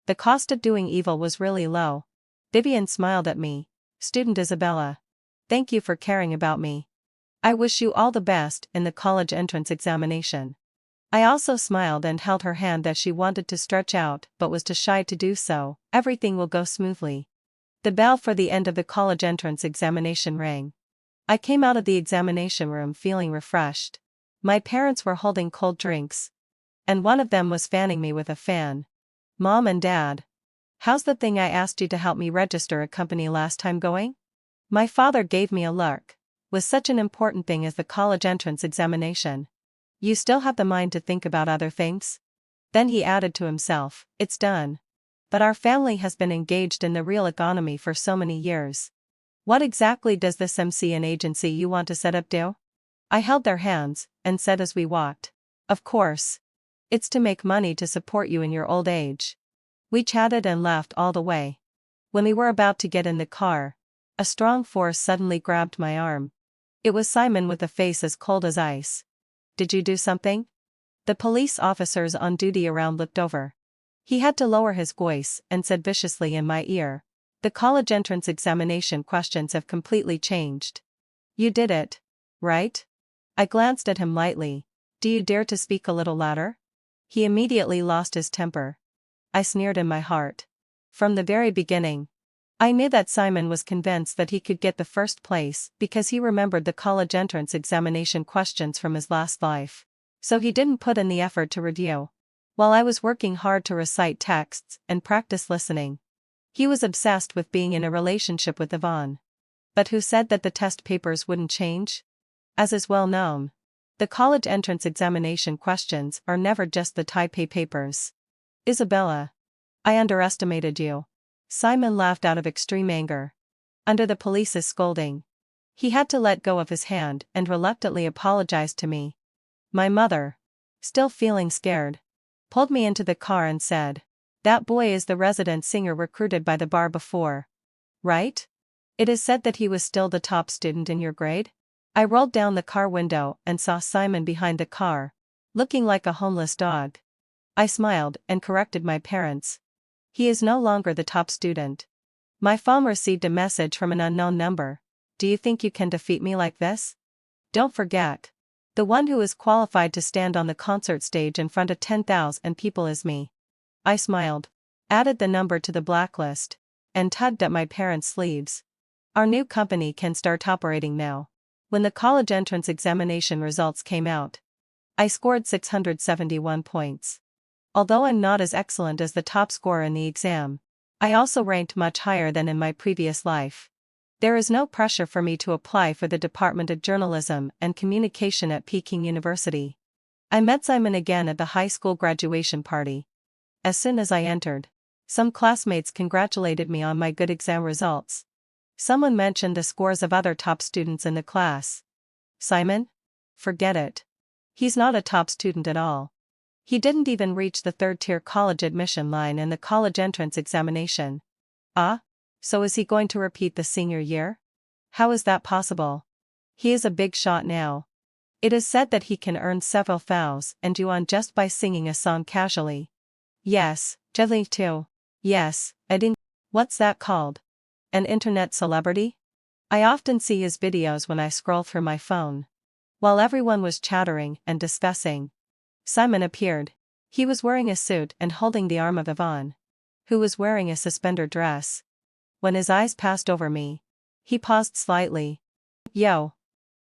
the cost of doing evil was really low. Vivian smiled at me. Student Isabella. Thank you for caring about me. I wish you all the best in the college entrance examination. I also smiled and held her hand as she wanted to stretch out but was too shy to do so. Everything will go smoothly. The bell for the end of the college entrance examination rang. I came out of the examination room feeling refreshed. My parents were holding cold drinks, and one of them was fanning me with a fan. Mom and Dad, how's the thing I asked you to help me register a company last time going? My father gave me a look. Was such an important thing as the college entrance examination? You still have the mind to think about other things? Then he added to himself, it's done. But our family has been engaged in the real economy for so many years. What exactly does this MC and agency you want to set up do? I held their hands, and said as we walked, of course. It's to make money to support you in your old age. We chatted and laughed all the way. When we were about to get in the car, a strong force suddenly grabbed my arm. It was Simon with a face as cold as ice. Did you do something? The police officers on duty around looked over. He had to lower his voice and said viciously in my ear, the college entrance examination questions have completely changed. You did it, right? I glanced at him lightly. Do you dare to speak a little louder? He immediately lost his temper. I sneered in my heart. From the very beginning, I knew that Simon was convinced that he could get the first place because he remembered the college entrance examination questions from his last life. So he didn't put in the effort to review, while I was working hard to recite texts and practice listening. He was obsessed with being in a relationship with Yvonne. But who said that the test papers wouldn't change? As is well known, the college entrance examination questions are never just the type A papers. Isabella, I underestimated you. Simon laughed out of extreme anger. Under the police's scolding, he had to let go of his hand and reluctantly apologized to me. My mother, still feeling scared, pulled me into the car and said, that boy is the resident singer recruited by the bar before, right? It is said that he was still the top student in your grade? I rolled down the car window and saw Simon behind the car, looking like a homeless dog. I smiled and corrected my parents. He is no longer the top student. My phone received a message from an unknown number. Do you think you can defeat me like this? Don't forget. The one who is qualified to stand on the concert stage in front of 10,000 people is me. I smiled, added the number to the blacklist, and tugged at my parents' sleeves. Our new company can start operating now. When the college entrance examination results came out, I scored 671 points. Although I'm not as excellent as the top scorer in the exam, I also ranked much higher than in my previous life. There is no pressure for me to apply for the Department of Journalism and Communication at Peking University. I met Simon again at the high school graduation party. As soon as I entered, some classmates congratulated me on my good exam results. Someone mentioned the scores of other top students in the class. Simon? Forget it. He's not a top student at all. He didn't even reach the third-tier college admission line in the college entrance examination. Ah? So is he going to repeat the senior year? How is that possible? He is a big shot now. It is said that he can earn several thous and yuan just by singing a song casually. Yes, gently too. Yes, I didn't. What's that called? An internet celebrity? I often see his videos when I scroll through my phone. While everyone was chattering and discussing, Simon appeared. He was wearing a suit and holding the arm of Yvonne, who was wearing a suspender dress. When his eyes passed over me, he paused slightly. Yo.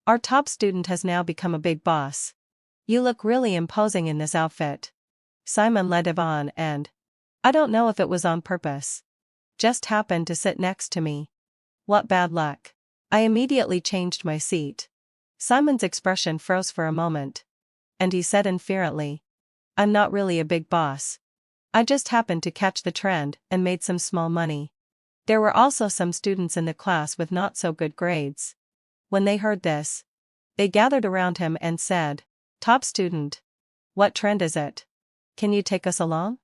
Our top student has now become a big boss. You look really imposing in this outfit. Simon led Yvonne and, I don't know if it was on purpose, just happened to sit next to me. What bad luck. I immediately changed my seat. Simon's expression froze for a moment. And he said indifferently, I'm not really a big boss. I just happened to catch the trend and made some small money. There were also some students in the class with not so good grades. When they heard this, they gathered around him and said, Top student. What trend is it? Can you take us along?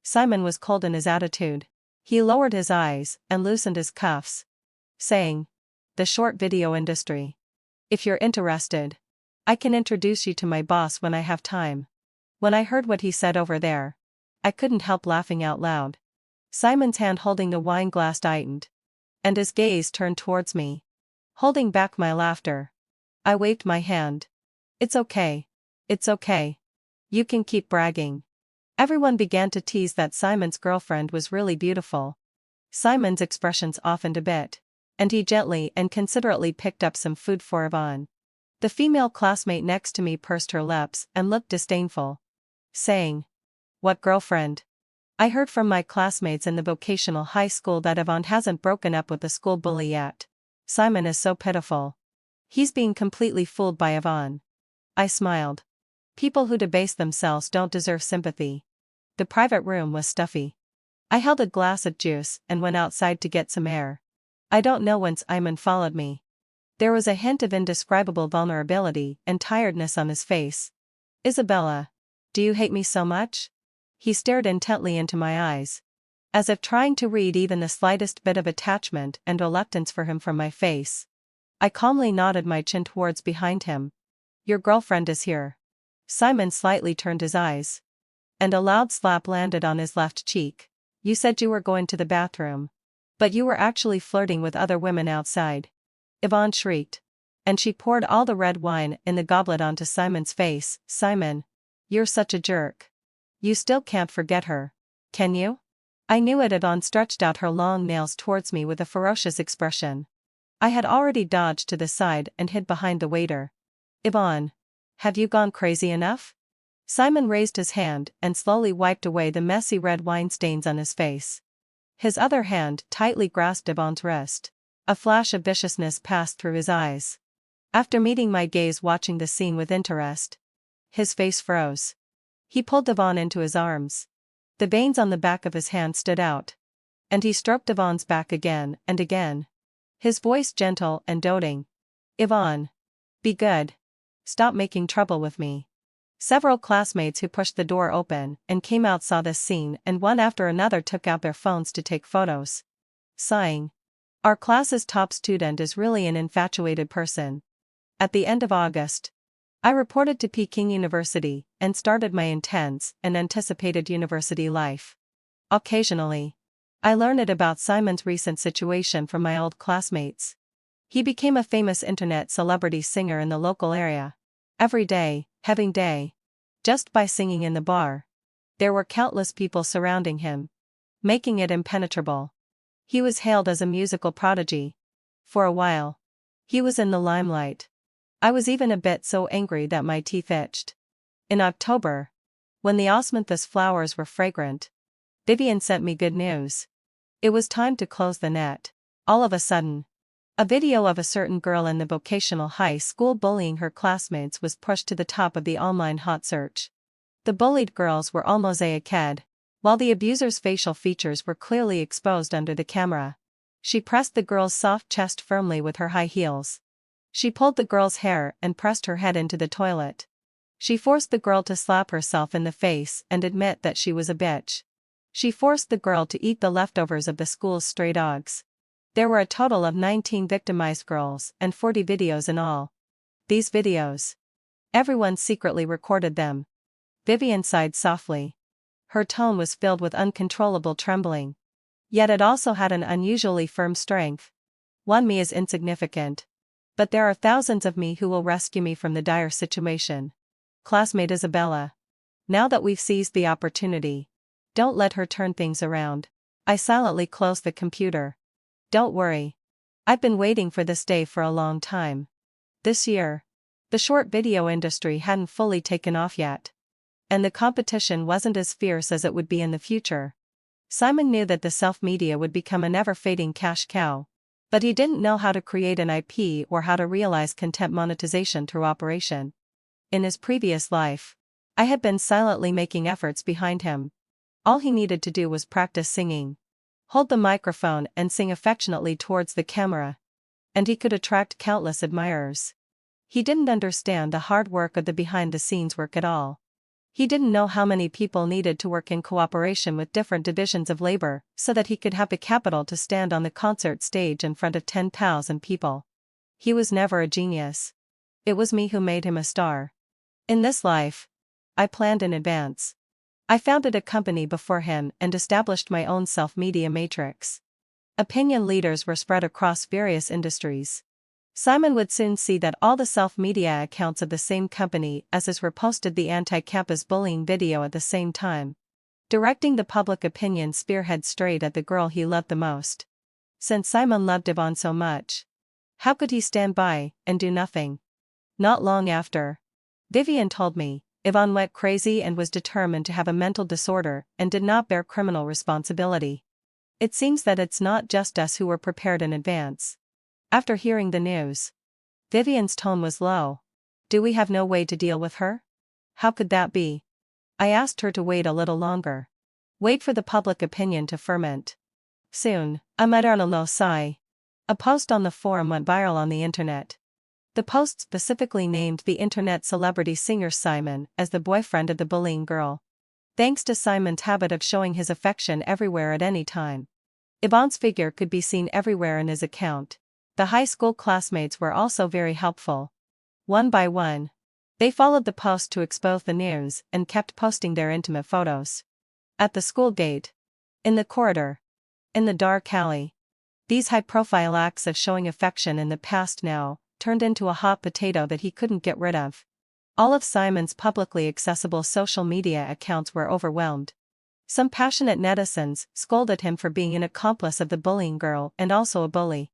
Simon was cold in his attitude. He lowered his eyes and loosened his cuffs, saying, The short video industry. If you're interested, I can introduce you to my boss when I have time. When I heard what he said over there, I couldn't help laughing out loud. Simon's hand holding the wine glass tightened, and his gaze turned towards me. Holding back my laughter, I waved my hand. It's okay. It's okay. You can keep bragging. Everyone began to tease that Simon's girlfriend was really beautiful. Simon's expressions softened a bit, and he gently and considerately picked up some food for Yvonne. The female classmate next to me pursed her lips and looked disdainful, saying, What girlfriend? I heard from my classmates in the vocational high school that Yvonne hasn't broken up with the school bully yet. Simon is so pitiful. He's being completely fooled by Yvonne. I smiled. People who debase themselves don't deserve sympathy. The private room was stuffy. I held a glass of juice and went outside to get some air. I don't know whence Simon followed me. There was a hint of indescribable vulnerability and tiredness on his face. Isabella, do you hate me so much? He stared intently into my eyes, as if trying to read even the slightest bit of attachment and reluctance for him from my face. I calmly nodded my chin towards behind him. Your girlfriend is here. Simon slightly turned his eyes, and a loud slap landed on his left cheek. You said you were going to the bathroom, but you were actually flirting with other women outside. Yvonne shrieked, and she poured all the red wine in the goblet onto Simon's face. Simon, you're such a jerk. You still can't forget her, can you? I knew it. Yvonne stretched out her long nails towards me with a ferocious expression. I had already dodged to the side and hid behind the waiter. Yvonne, have you gone crazy enough? Simon raised his hand and slowly wiped away the messy red wine stains on his face. His other hand tightly grasped Yvonne's wrist. A flash of viciousness passed through his eyes. After meeting my gaze watching the scene with interest, his face froze. He pulled Yvonne into his arms. The veins on the back of his hand stood out, and he stroked Yvonne's back again and again, his voice gentle and doting. Yvonne, be good. Stop making trouble with me. Several classmates who pushed the door open and came out saw this scene, and one after another took out their phones to take photos. Sighing, our class's top student is really an infatuated person. At the end of August, I reported to Peking University and started my intense and anticipated university life. Occasionally, I learned about Simon's recent situation from my old classmates. He became a famous internet celebrity singer in the local area. Every day, having day, just by singing in the bar, there were countless people surrounding him, making it impenetrable. He was hailed as a musical prodigy. For a while, he was in the limelight. I was even a bit so angry that my teeth itched. In October, when the osmanthus flowers were fragrant, Vivian sent me good news. It was time to close the net. All of a sudden, a video of a certain girl in the vocational high school bullying her classmates was pushed to the top of the online hot search. The bullied girls were all mosaic-head, while the abuser's facial features were clearly exposed under the camera. She pressed the girl's soft chest firmly with her high heels. She pulled the girl's hair and pressed her head into the toilet. She forced the girl to slap herself in the face and admit that she was a bitch. She forced the girl to eat the leftovers of the school's stray dogs. There were a total of 19 victimized girls and 40 videos in all. These videos, everyone secretly recorded them. Vivian sighed softly. Her tone was filled with uncontrollable trembling. Yet it also had an unusually firm strength. One me is insignificant. But there are thousands of me who will rescue me from the dire situation. Classmate Isabella. Now that we've seized the opportunity, don't let her turn things around. I silently closed the computer. Don't worry. I've been waiting for this day for a long time. This year, the short video industry hadn't fully taken off yet. And the competition wasn't as fierce as it would be in the future. Simon knew that the self-media would become a never-fading cash cow. But he didn't know how to create an IP or how to realize content monetization through operation. In his previous life, I had been silently making efforts behind him. All he needed to do was practice singing. Hold the microphone and sing affectionately towards the camera. And he could attract countless admirers. He didn't understand the hard work of the behind-the-scenes work at all. He didn't know how many people needed to work in cooperation with different divisions of labor so that he could have the capital to stand on the concert stage in front of 10,000 people. He was never a genius. It was me who made him a star. In this life, I planned in advance. I founded a company beforehand and established my own self-media matrix. Opinion leaders were spread across various industries. Simon would soon see that all the self-media accounts of the same company as his reposted the anti-campus bullying video at the same time, directing the public opinion spearhead straight at the girl he loved the most. Since Simon loved Yvonne so much, how could he stand by and do nothing? Not long after, Vivian told me, Yvonne went crazy and was determined to have a mental disorder and did not bear criminal responsibility. It seems that it's not just us who were prepared in advance. After hearing the news, Vivian's tone was low. Do we have no way to deal with her? How could that be? I asked her to wait a little longer. Wait for the public opinion to ferment. Soon, a low sigh. A post on the forum went viral on the internet. The post specifically named the internet celebrity singer Simon as the boyfriend of the bullying girl. Thanks to Simon's habit of showing his affection everywhere at any time, Yvonne's figure could be seen everywhere in his account. The high school classmates were also very helpful. One by one, they followed the post to expose the news and kept posting their intimate photos. At the school gate, in the corridor, in the dark alley. These high-profile acts of showing affection in the past now turned into a hot potato that he couldn't get rid of. All of Simon's publicly accessible social media accounts were overwhelmed. Some passionate netizens scolded him for being an accomplice of the bullying girl and also a bully.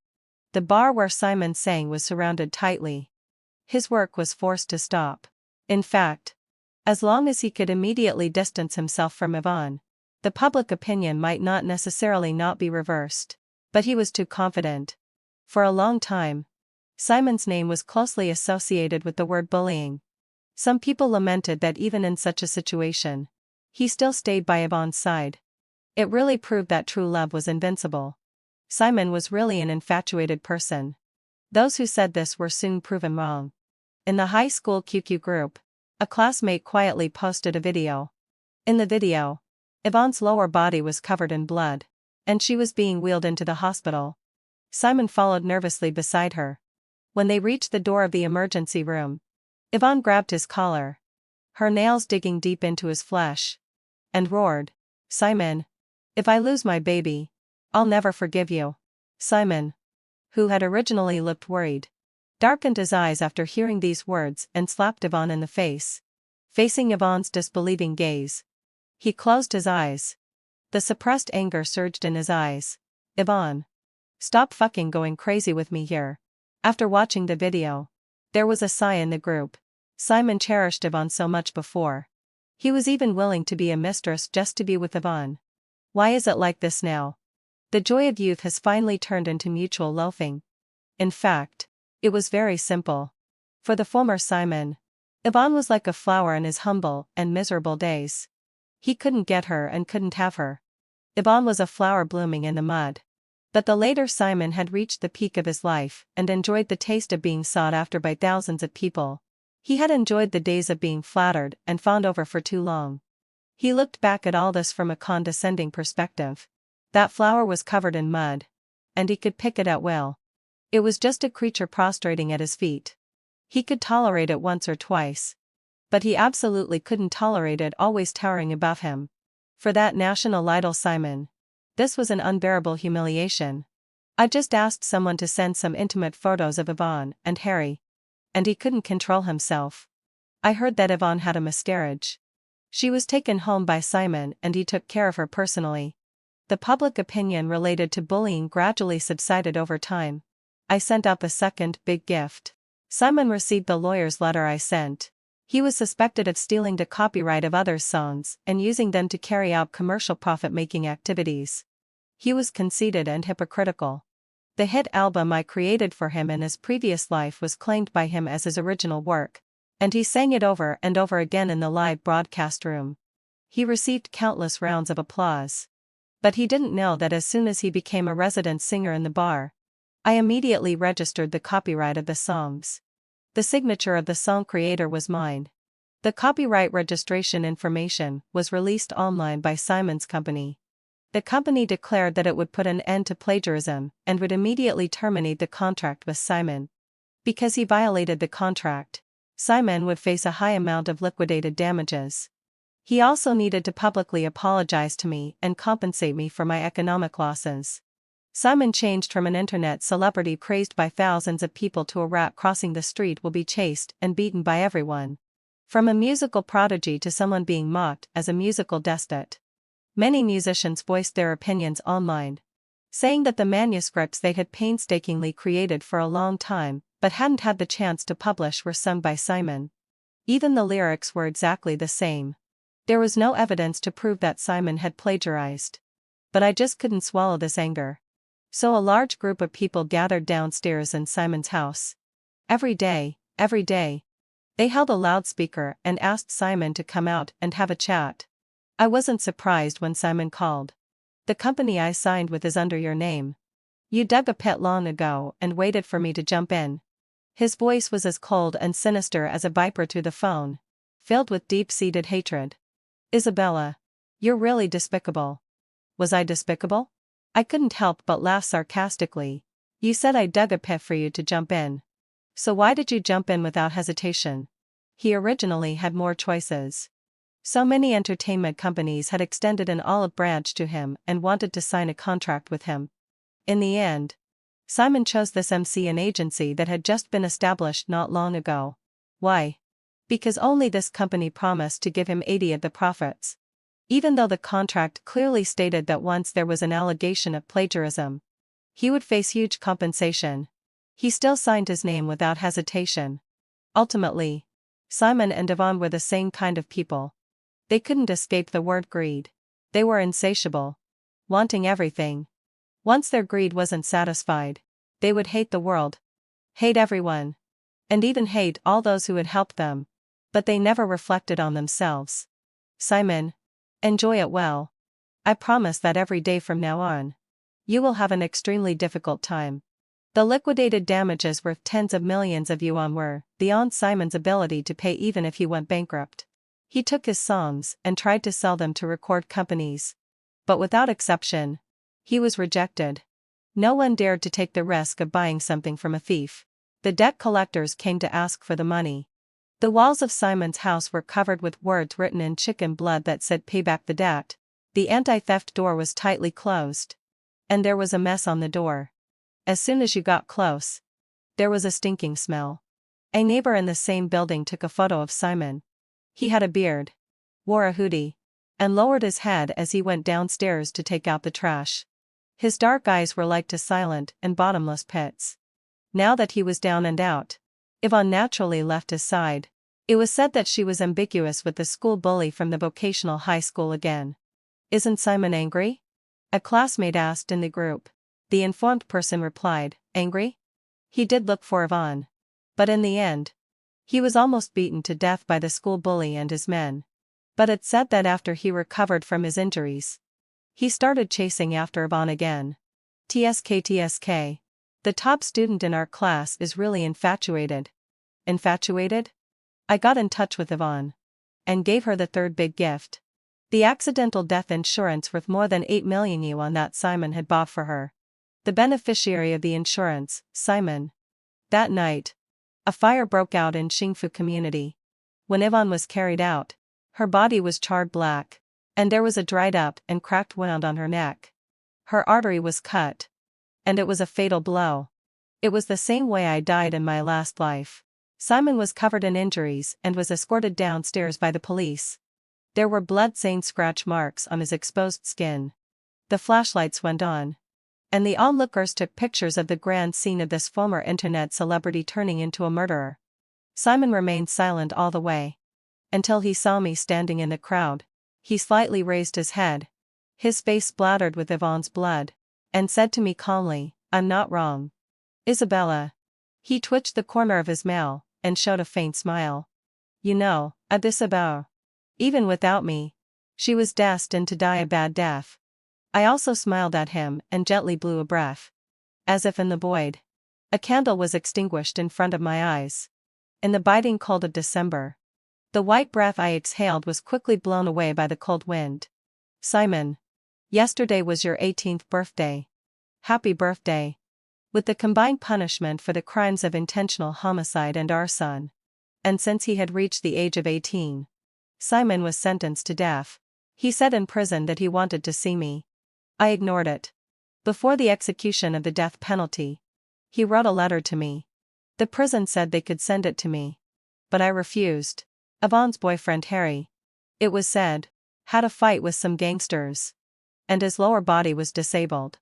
The bar where Simon sang was surrounded tightly. His work was forced to stop. In fact, as long as he could immediately distance himself from Yvonne, the public opinion might not necessarily not be reversed. But he was too confident. For a long time, Simon's name was closely associated with the word bullying. Some people lamented that even in such a situation, he still stayed by Yvonne's side. It really proved that true love was invincible. Simon was really an infatuated person. Those who said this were soon proven wrong. In the high school QQ group, a classmate quietly posted a video. In the video, Yvonne's lower body was covered in blood, and she was being wheeled into the hospital. Simon followed nervously beside her. When they reached the door of the emergency room, Yvonne grabbed his collar, her nails digging deep into his flesh, and roared, "Simon, if I lose my baby, I'll never forgive you." Simon, who had originally looked worried, darkened his eyes after hearing these words and slapped Yvonne in the face. Facing Yvonne's disbelieving gaze, he closed his eyes. The suppressed anger surged in his eyes. "Yvonne, stop fucking going crazy with me here." After watching the video, there was a sigh in the group. Simon cherished Yvonne so much before. He was even willing to be a mistress just to be with Yvonne. Why is it like this now? The joy of youth has finally turned into mutual loathing. In fact, it was very simple. For the former Simon, Yvonne was like a flower in his humble and miserable days. He couldn't get her and couldn't have her. Yvonne was a flower blooming in the mud. But the later Simon had reached the peak of his life and enjoyed the taste of being sought after by thousands of people. He had enjoyed the days of being flattered and fawned over for too long. He looked back at all this from a condescending perspective. That flower was covered in mud, and he could pick it at will. It was just a creature prostrating at his feet. He could tolerate it once or twice. But he absolutely couldn't tolerate it always towering above him. For that national idol Simon, This was an unbearable humiliation. I just asked someone to send some intimate photos of Yvonne and Harry. And he couldn't control himself. I heard that Yvonne had a miscarriage. She was taken home by Simon and he took care of her personally. The public opinion related to bullying gradually subsided over time. I sent up a second big gift. Simon received the lawyer's letter I sent. He was suspected of stealing the copyright of others' songs and using them to carry out commercial profit-making activities. He was conceited and hypocritical. The hit album I created for him in his previous life was claimed by him as his original work, and he sang it over and over again in the live broadcast room. He received countless rounds of applause. But he didn't know that as soon as he became a resident singer in the bar, I immediately registered the copyright of the songs. The signature of the song creator was mine. The copyright registration information was released online by Simon's company. The company declared that it would put an end to plagiarism and would immediately terminate the contract with Simon. Because he violated the contract, Simon would face a high amount of liquidated damages. He also needed to publicly apologize to me and compensate me for my economic losses. Simon changed from an internet celebrity praised by thousands of people to a rat crossing the street will be chased and beaten by everyone. From a musical prodigy to someone being mocked as a musical despot. Many musicians voiced their opinions online, saying that the manuscripts they had painstakingly created for a long time but hadn't had the chance to publish were sung by Simon. Even the lyrics were exactly the same. There was no evidence to prove that Simon had plagiarized. But I just couldn't swallow this anger. So a large group of people gathered downstairs in Simon's house. Every day, they held a loudspeaker and asked Simon to come out and have a chat. I wasn't surprised when Simon called. The company I signed with is under your name. You dug a pit long ago and waited for me to jump in. His voice was as cold and sinister as a viper through the phone, filled with deep-seated hatred. Isabella, you're really despicable. Was I despicable? I couldn't help but laugh sarcastically. You said I dug a pit for you to jump in. So why did you jump in without hesitation? He originally had more choices. So many entertainment companies had extended an olive branch to him and wanted to sign a contract with him. In the end, Simon chose this MC, an agency that had just been established not long ago. Why? Because only this company promised to give him 80% of the profits. Even though the contract clearly stated that once there was an allegation of plagiarism, he would face huge compensation, he still signed his name without hesitation. Ultimately, Simon and Yvonne were the same kind of people. They couldn't escape the word greed. They were insatiable, wanting everything. Once their greed wasn't satisfied, they would hate the world, hate everyone, and even hate all those who had helped them. But they never reflected on themselves. Simon, enjoy it well. I promise that every day from now on, you will have an extremely difficult time. The liquidated damages worth tens of millions of yuan were beyond Simon's ability to pay even if he went bankrupt. He took his songs and tried to sell them to record companies. But without exception, he was rejected. No one dared to take the risk of buying something from a thief. The debt collectors came to ask for the money. The walls of Simon's house were covered with words written in chicken blood that said "pay back the debt." The anti-theft door was tightly closed. And there was a mess on the door. As soon as you got close, there was a stinking smell. A neighbor in the same building took a photo of Simon. He had a beard, wore a hoodie, and lowered his head as he went downstairs to take out the trash. His dark eyes were like two silent and bottomless pits. Now that he was down and out, Yvonne naturally left his side. It was said that she was ambiguous with the school bully from the vocational high school again. Isn't Simon angry? A classmate asked in the group. The informed person replied, angry? He did look for Yvonne. But in the end, he was almost beaten to death by the school bully and his men. But it's said that after he recovered from his injuries, he started chasing after Yvonne again. TSK. The top student in our class is really infatuated. Infatuated? I got in touch with Yvonne. And gave her the third big gift. The accidental death insurance worth more than 8 million yuan that Simon had bought for her. The beneficiary of the insurance, Simon. That night, a fire broke out in Xingfu community. When Yvonne was carried out, her body was charred black, and there was a dried up and cracked wound on her neck. Her artery was cut. And it was a fatal blow. It was the same way I died in my last life. Simon was covered in injuries and was escorted downstairs by the police. There were blood-stained scratch marks on his exposed skin. The flashlights went on. And the onlookers took pictures of the grand scene of this former internet celebrity turning into a murderer. Simon remained silent all the way. Until he saw me standing in the crowd. He slightly raised his head. His face splattered with Yvonne's blood. And said to me calmly, "I'm not wrong. Isabella." He twitched the corner of his mouth, and showed a faint smile. "You know, Isabella. Even without me, she was destined to die a bad death." I also smiled at him and gently blew a breath. As if in the void. A candle was extinguished in front of my eyes. In the biting cold of December. The white breath I exhaled was quickly blown away by the cold wind. "Simon. Yesterday was your 18th birthday. Happy birthday." With the combined punishment for the crimes of intentional homicide and arson. And since he had reached the age of 18, Simon was sentenced to death. He said in prison that he wanted to see me. I ignored it. Before the execution of the death penalty, he wrote a letter to me. The prison said they could send it to me. But I refused. Yvonne's boyfriend Harry, it was said, had a fight with some gangsters. And his lower body was disabled.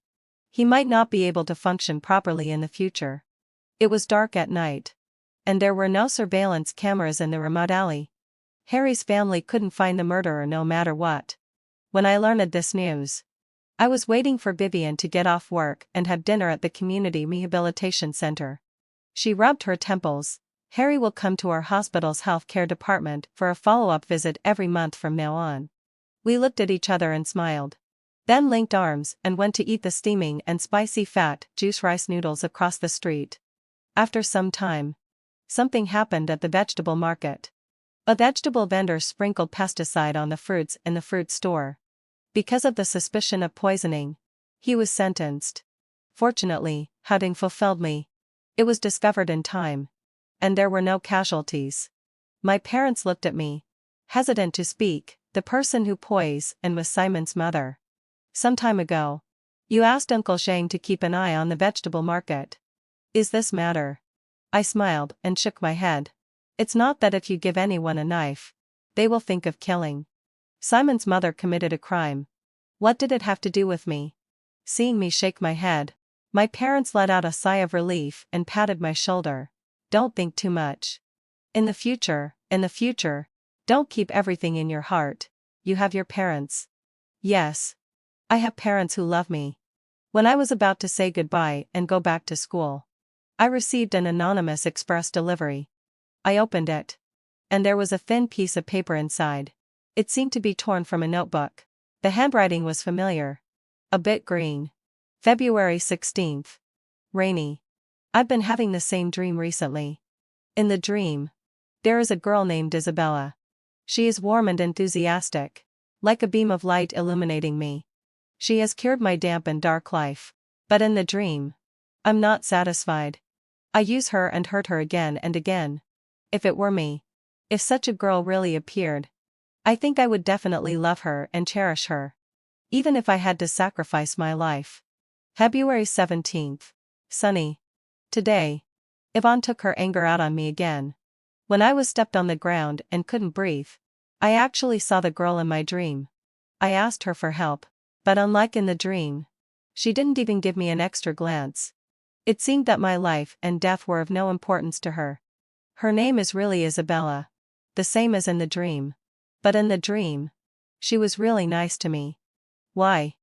He might not be able to function properly in the future. It was dark at night. And there were no surveillance cameras in the remote alley. Harry's family couldn't find the murderer no matter what. When I learned this news, I was waiting for Vivian to get off work and have dinner at the community rehabilitation center. She rubbed her temples. "Harry will come to our hospital's healthcare department for a follow-up visit every month from now on." We looked at each other and smiled. Then linked arms and went to eat the steaming and spicy fat juice rice noodles across the street. After some time, something happened at the vegetable market. A vegetable vendor sprinkled pesticide on the fruits in the fruit store. Because of the suspicion of poisoning, he was sentenced. Fortunately, having fulfilled me, it was discovered in time. And there were no casualties. My parents looked at me, hesitant to speak. The person who poisoned was Simon's mother. "Some time ago, you asked Uncle Shane to keep an eye on the vegetable market. Is this matter?" I smiled and shook my head. "It's not that if you give anyone a knife, they will think of killing. Simon's mother committed a crime. What did it have to do with me?" Seeing me shake my head, my parents let out a sigh of relief and patted my shoulder. "Don't think too much. In the future, don't keep everything in your heart. You have your parents." Yes. I have parents who love me. When I was about to say goodbye and go back to school, I received an anonymous express delivery. I opened it. And there was a thin piece of paper inside. It seemed to be torn from a notebook. The handwriting was familiar. A bit green. February 16th. Rainy. I've been having the same dream recently. In the dream, there is a girl named Isabella. She is warm and enthusiastic, like a beam of light illuminating me. She has cured my damp and dark life. But in the dream, I'm not satisfied. I use her and hurt her again and again. If it were me, if such a girl really appeared, I think I would definitely love her and cherish her. Even if I had to sacrifice my life. February 17th. Sunny. Today, Yvonne took her anger out on me again. When I was stepped on the ground and couldn't breathe, I actually saw the girl in my dream. I asked her for help, but unlike in the dream, she didn't even give me an extra glance. It seemed that my life and death were of no importance to her. Her name is really Isabella. The same as in the dream. But in the dream, she was really nice to me. Why?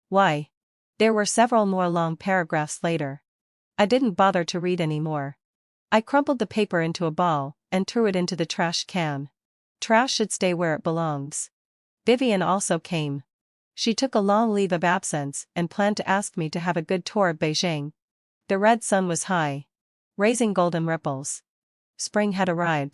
Why? There were several more long paragraphs later. I didn't bother to read anymore. I crumpled the paper into a ball and threw it into the trash can. Trash should stay where it belongs. Vivian also came. She took a long leave of absence and planned to ask me to have a good tour of Beijing. The red sun was high, raising golden ripples. Spring had arrived.